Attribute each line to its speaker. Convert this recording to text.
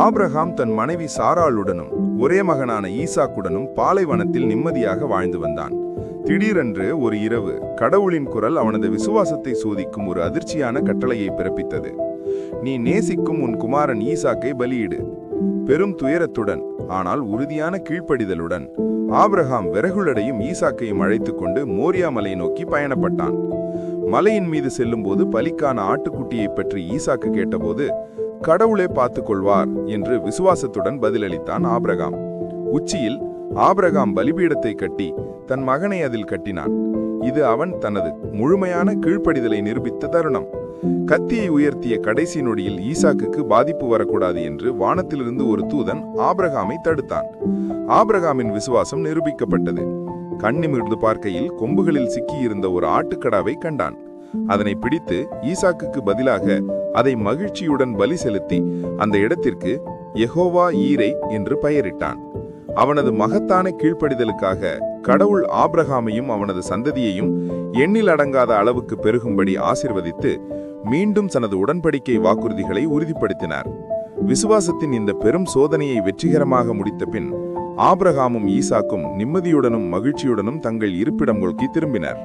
Speaker 1: Abraham தன் மனைவி சாராளுடனும் ஒரே மகனான ஈசாக்குடனும் பாலைவனத்தில் நிம்மதியாக வாழ்ந்து வந்தான். திடீரென்று ஒரு இரவு கடவுளின் குரல் அவனது விசுவாசத்தை சோதிக்கும் ஒரு அதிர்ச்சியான கட்டளையை பிறப்பித்தது. நீ நேசிக்கும் உன் குமாரன் ஈசாக்கை பலியிடு. பெரும் துயரத்துடன் ஆனால் உறுதியான கீழ்ப்படிதலுடன் ஆபிரகாம் விறகுலடையும் ஈசாக்கையும் அழைத்துக் கொண்டு மோரியா மலை நோக்கி பயணப்பட்டான். மலையின் மீது செல்லும்போது பலிக்கான ஆட்டுக்குட்டியை பற்றி ஈசாக்கு கேட்டபோது கடவுளே பார்த்துக் கொள்வார் என்று விசுவாசத்துடன் பதிலளித்தான் ஆபிரகாம். உச்சியில் ஆபிரகாம் பலிபீடத்தை கட்டி தன் மகனை அதில் கட்டினான். இது அவன் தனது முழுமையான கீழ்ப்படிதலை நிரூபித்த தருணம். கத்தியை உயர்த்திய கடைசி நொடியில் ஈசாக்குக்கு பாதிப்பு வரக்கூடாது என்று வானத்திலிருந்து ஒரு தூதன் ஆபிரகாமை தடுத்தான். ஆபிரகாமின் விசுவாசம் நிரூபிக்கப்பட்டது. கண்ணிமிர்ந்து பார்க்கையில் கொம்புகளில் சிக்கியிருந்த ஒரு ஆட்டுக்கடாவை கண்டான். அதனை பிடித்து ஈசாக்குக்கு பதிலாக அதை மகிழ்ச்சியுடன் பலி செலுத்தி அந்த இடத்திற்கு யெகோவா ஈரை என்று பெயரிட்டான். அவனது மகத்தான கீழ்ப்படிதலுக்காக கடவுள் ஆபிரகாமையும் அவனது சந்ததியையும் எண்ணில் அடங்காத அளவுக்கு பெருகும்படி ஆசிர்வதித்து மீண்டும் தனது உடன்படிக்கை வாக்குறுதிகளை உறுதிப்படுத்தினார். விசுவாசத்தின் இந்த பெரும் சோதனையை வெற்றிகரமாக முடித்த பின் ஆபிரகாமும் ஈசாக்கும் நிம்மதியுடனும் மகிழ்ச்சியுடனும் தங்கள் இருப்பிடம் நோக்கி திரும்பினர்.